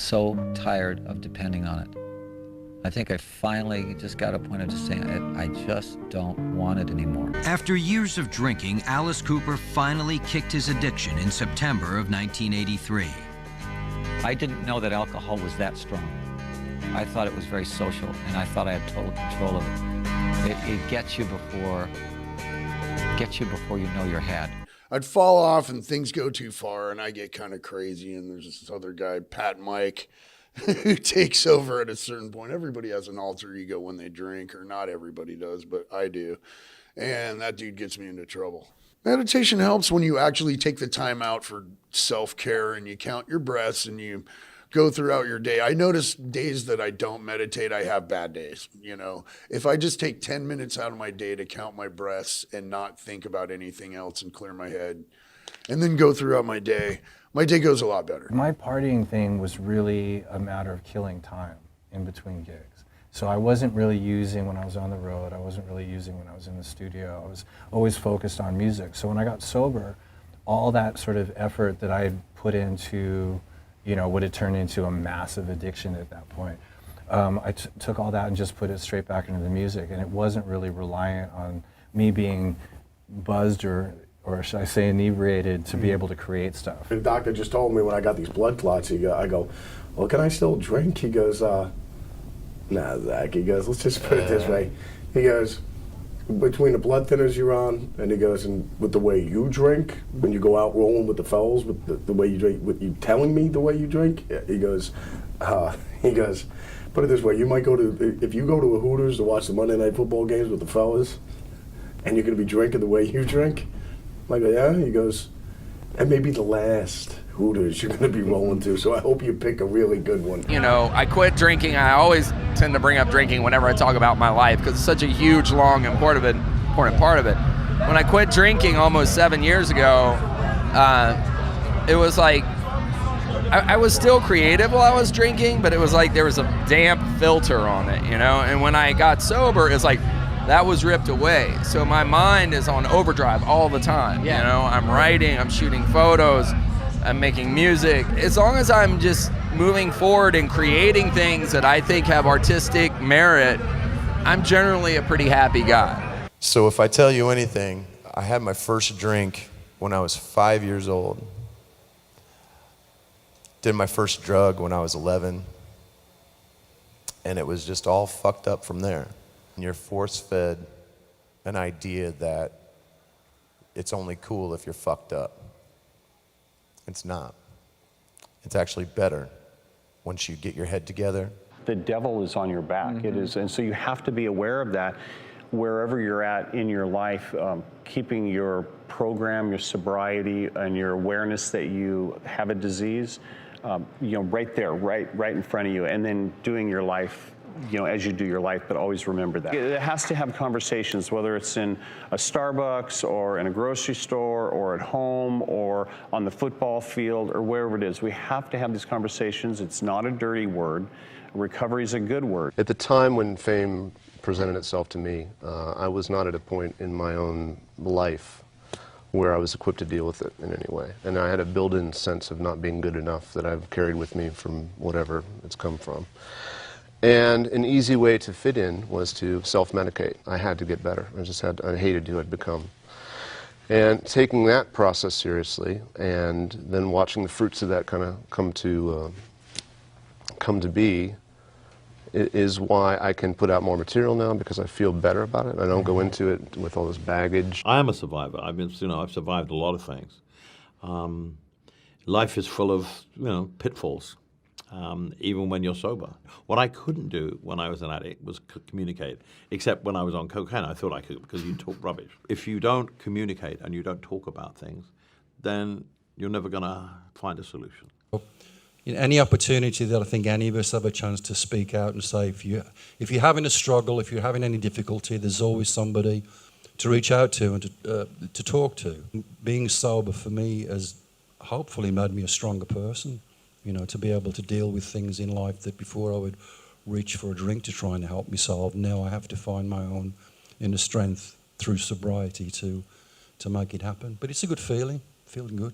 so tired of depending on it. I think I finally just got a point of just saying, I just don't want it anymore. After years of drinking, Alice Cooper finally kicked his addiction in September of 1983. I didn't know that alcohol was that strong. I thought it was very social, and I thought I had total control of it. It gets you before you know you're had. I'd fall off and things go too far, and I get kind of crazy, and there's this other guy, Pat Mike, who takes over at a certain point. Everybody has an alter ego when they drink, or not everybody does, but I do. And that dude gets me into trouble. Meditation helps when you actually take the time out for self-care and you count your breaths and you go throughout your day. I notice days that I don't meditate, I have bad days. You know, if I just take 10 minutes out of my day to count my breaths and not think about anything else and clear my head and then go throughout my day goes a lot better. My partying thing was really a matter of killing time in between gigs. So I wasn't really using when I was on the road, I wasn't really using when I was in the studio. I was always focused on music. So when I got sober, all that sort of effort that I had put into, you know, would have turned into a massive addiction at that point. I took all that and just put it straight back into the music, and it wasn't really reliant on me being buzzed or should I say inebriated to be able to create stuff. The doctor just told me when I got these blood clots, I go, well, can I still drink? He goes, nah, Zach, he goes, let's just put it this way. He goes, between the blood thinners you're on, and he goes, and with the way you drink, when you go out rolling with the fellas, with the way you drink, with you telling me the way you drink, he goes, put it this way, you might go to, if you go to a Hooters to watch the Monday Night Football games with the fellas, and you're gonna be drinking the way you drink, I go, yeah? He goes, that may be the last Hooters you're going to be rolling to, so I hope you pick a really good one. You know, I quit drinking. I always tend to bring up drinking whenever I talk about my life because it's such a huge, long, important part of it. When I quit drinking almost 7 years ago, it was like, I was still creative while I was drinking, but it was like there was a damp filter on it, you know? And when I got sober, it's like, that was ripped away. So my mind is on overdrive all the time. Yeah. You know, I'm writing, I'm shooting photos, I'm making music. As long as I'm just moving forward and creating things that I think have artistic merit, I'm generally a pretty happy guy. So if I tell you anything, I had my first drink when I was 5 years old. Did my first drug when I was 11. And it was just all fucked up from there. You're force-fed an idea that it's only cool if you're fucked up. It's not. It's actually better once you get your head together. The devil is on your back. It is, and so you have to be aware of that wherever you're at in your life, keeping your program, your sobriety, and your awareness that you have a disease, you know, right there, right in front of you, and then doing your life, you know, as you do your life, but always remember that. It has to have conversations, whether it's in a Starbucks or in a grocery store or at home or on the football field or wherever it is. We have to have these conversations. It's not a dirty word. Recovery is a good word. At the time when fame presented itself to me, I was not at a point in my own life where I was equipped to deal with it in any way. And I had a built-in sense of not being good enough that I've carried with me from whatever it's come from. And an easy way to fit in was to self-medicate. I had to get better. I hated who I'd become. And taking that process seriously and then watching the fruits of that kind of come to be is why I can put out more material now, because I feel better about it. I don't go into it with all this baggage. I am a survivor. I've survived a lot of things. Life is full of, pitfalls. Even when you're sober. What I couldn't do when I was an addict was communicate, except when I was on cocaine. I thought I could, because you talk rubbish. If you don't communicate and you don't talk about things, then you're never going to find a solution. Any opportunity that I think any of us have a chance to speak out and say, if you're having a struggle, if you're having any difficulty, there's always somebody to reach out to and to talk to. Being sober for me has hopefully made me a stronger person. To be able to deal with things in life that before I would reach for a drink to try and help me solve. Now I have to find my own inner strength through sobriety to make it happen. But it's a good feeling good.